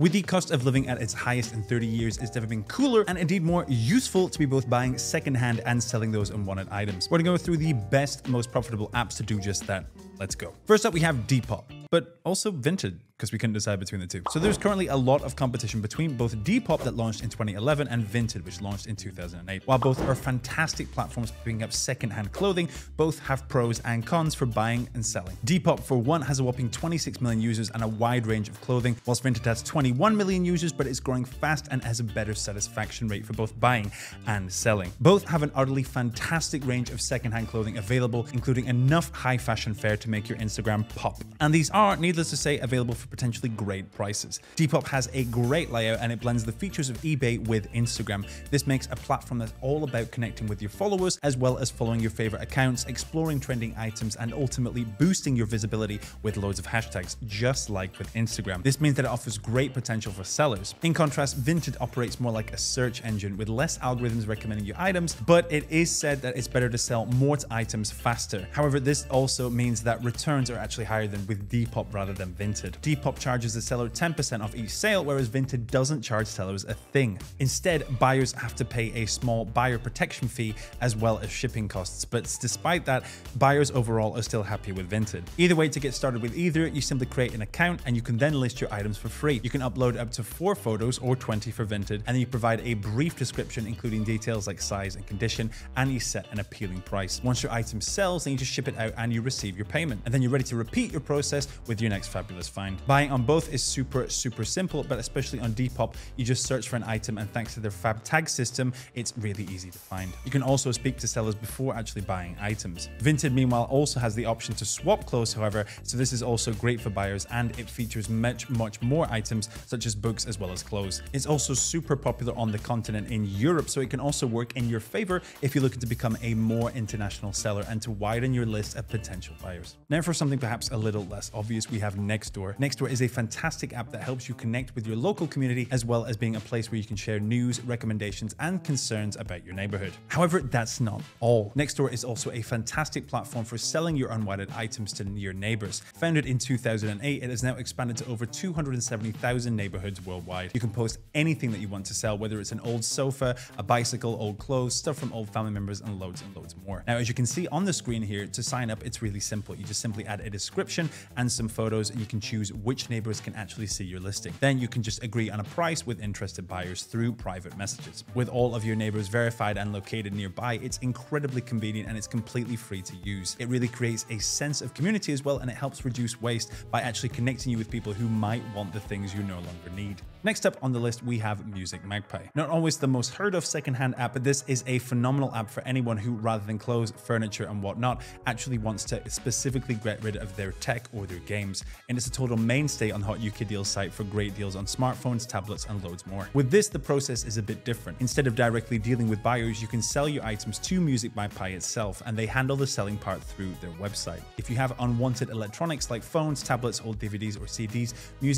With the cost of living at its highest in 30 years, it's never been cooler and indeed more useful to be both buying secondhand and selling those unwanted items. We're going to go through the best, most profitable apps to do just that. Let's go. First up, we have Depop, but also Vinted, because we couldn't decide between the two. So there's currently a lot of competition between both Depop that launched in 2011 and Vinted, which launched in 2008. While both are fantastic platforms for picking up secondhand clothing, both have pros and cons for buying and selling. Depop, for one, has a whopping 26 million users and a wide range of clothing, whilst Vinted has 21 million users, but it's growing fast and has a better satisfaction rate for both buying and selling. Both have an utterly fantastic range of secondhand clothing available, including enough high fashion fare to make your Instagram pop. And these are, needless to say, available for potentially great prices. Depop has a great layout and it blends the features of eBay with Instagram. This makes a platform that's all about connecting with your followers, as well as following your favorite accounts, exploring trending items, and ultimately boosting your visibility with loads of hashtags, just like with Instagram. This means that it offers great potential for sellers. In contrast, Vinted operates more like a search engine with less algorithms recommending you items, but it is said that it's better to sell more items faster. However, this also means that returns are actually higher than with Depop rather than Vinted. Depop charges the seller 10% off each sale, whereas Vinted doesn't charge sellers a thing. Instead, buyers have to pay a small buyer protection fee as well as shipping costs, but despite that, buyers overall are still happy with Vinted. Either way, to get started with either, you simply create an account and you can then list your items for free. You can upload up to 4 photos or 20 for Vinted, and then you provide a brief description including details like size and condition, and you set an appealing price. Once your item sells, then you just ship it out and you receive your payment, and then you're ready to repeat your process with your next fabulous find. Buying on both is super simple, but especially on Depop, you just search for an item and thanks to their fab tag system, it's really easy to find. You can also speak to sellers before actually buying items. Vinted, meanwhile, also has the option to swap clothes, however, so this is also great for buyers, and it features much more items such as books as well as clothes. It's also super popular on the continent in Europe, so it can also work in your favor if you're looking to become a more international seller and to widen your list of potential buyers. Now for something perhaps a little less obvious, we have Nextdoor. Nextdoor is a fantastic app that helps you connect with your local community, as well as being a place where you can share news, recommendations, and concerns about your neighborhood. However, that's not all. Nextdoor is also a fantastic platform for selling your unwanted items to your neighbors. Founded in 2008, it has now expanded to over 270,000 neighborhoods worldwide. You can post anything that you want to sell, whether it's an old sofa, a bicycle, old clothes, stuff from old family members, and loads more. Now, as you can see on the screen here, to sign up, it's really simple. You just simply add a description and some photos, and you can choose which neighbors can actually see your listing. Then you can just agree on a price with interested buyers through private messages. With all of your neighbors verified and located nearby, it's incredibly convenient and it's completely free to use. It really creates a sense of community as well, and it helps reduce waste by actually connecting you with people who might want the things you no longer need. Next up on the list, we have Magpie. Not always the most heard of secondhand app, but this is a phenomenal app for anyone who, rather than clothes, furniture, and whatnot, actually wants to specifically get rid of their tech or their games. And it's a total mainstay on the hotukdeals site for great deals on smartphones, tablets, and loads more. With this, the process is a bit different. Instead of directly dealing with buyers, you can sell your items to Magpie itself, and they handle the selling part through their website. If you have unwanted electronics like phones, tablets, old DVDs, or CDs,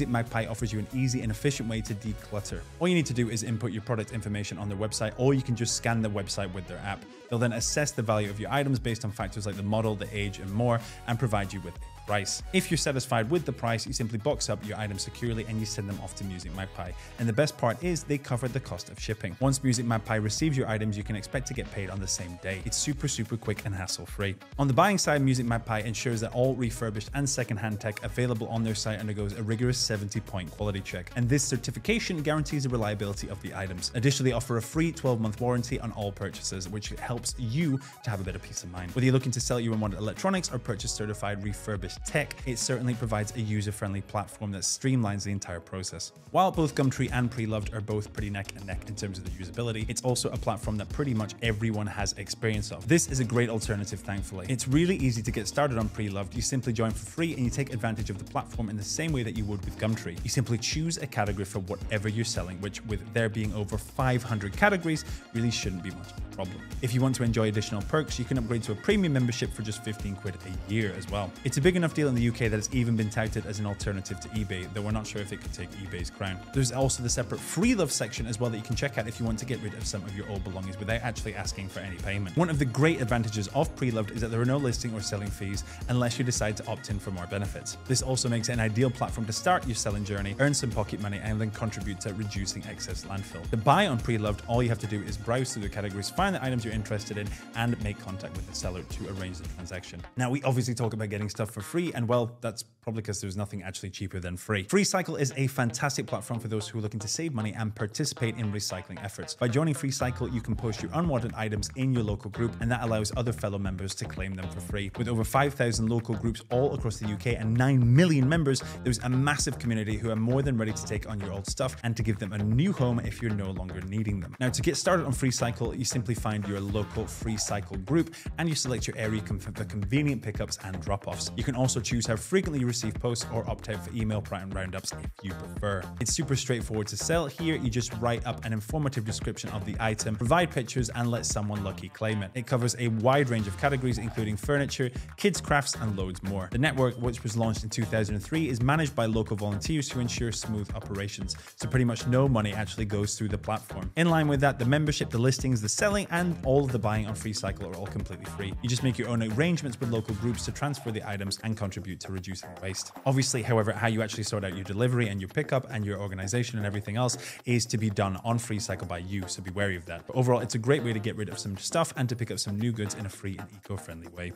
Magpie offers you an easy and efficient way to declutter. All you need to do is input your product information on their website, or you can just scan the website with their app. They'll then assess the value of your items based on factors like the model, the age, and more, and provide you with a price. If you're satisfied with the price, you simply box up your items securely and you send them off to Magpie. And the best part is they cover the cost of shipping. Once Magpie receives your items, you can expect to get paid on the same day. It's super quick and hassle-free. On the buying side, Magpie ensures that all refurbished and secondhand tech available on their site undergoes a rigorous 70-point quality check. And this certification guarantees the reliability of the items. Additionally, they offer a free 12-month warranty on all purchases, which helps you to have a bit of peace of mind. Whether you're looking to sell your unwanted electronics or purchase certified refurbished tech, it certainly provides a user-friendly platform that streamlines the entire process. While both Gumtree and Preloved are both pretty neck and neck in terms of the usability, it's also a platform that pretty much everyone has experience of. This is a great alternative, thankfully. It's really easy to get started on Preloved. You simply join for free and you take advantage of the platform in the same way that you would with Gumtree. You simply choose a category for whatever you're selling, which, with there being over 500 categories, really shouldn't be much of a problem. If you want to enjoy additional perks, you can upgrade to a premium membership for just 15 quid a year as well. It's a big enough enough deal in the UK that it's even been touted as an alternative to eBay, though we're not sure if it could take eBay's crown. There's also the separate Preloved section as well that you can check out if you want to get rid of some of your old belongings without actually asking for any payment. One of the great advantages of Preloved is that there are no listing or selling fees unless you decide to opt in for more benefits. This also makes it an ideal platform to start your selling journey, earn some pocket money, and then contribute to reducing excess landfill. To buy on Preloved, all you have to do is browse through the categories, find the items you're interested in, and make contact with the seller to arrange the transaction. Now, we obviously talk about getting stuff for free, and well, that's probably because there's nothing actually cheaper than free. Freecycle is a fantastic platform for those who are looking to save money and participate in recycling efforts. By joining Freecycle, you can post your unwanted items in your local group, and that allows other fellow members to claim them for free. With over 5,000 local groups all across the UK and 9 million members, there's a massive community who are more than ready to take on your old stuff and to give them a new home if you're no longer needing them. Now, to get started on Freecycle, you simply find your local Freecycle group and you select your area for convenient pickups and drop-offs. You can also choose how frequently you receive posts or opt out for email roundups if you prefer. It's super straightforward to sell. Here, you just write up an informative description of the item, provide pictures, and let someone lucky claim it. It covers a wide range of categories, including furniture, kids' crafts, and loads more. The network, which was launched in 2003, is managed by local volunteers who ensure smooth operations, so pretty much no money actually goes through the platform. In line with that, the membership, the listings, the selling, and all of the buying on Freecycle are all completely free. You just make your own arrangements with local groups to transfer the items and contribute to reducing waste. Obviously, however, how you actually sort out your delivery and your pickup and your organization and everything else is to be done on Freecycle by you, so be wary of that. But overall, it's a great way to get rid of some stuff and to pick up some new goods in a free and eco-friendly way.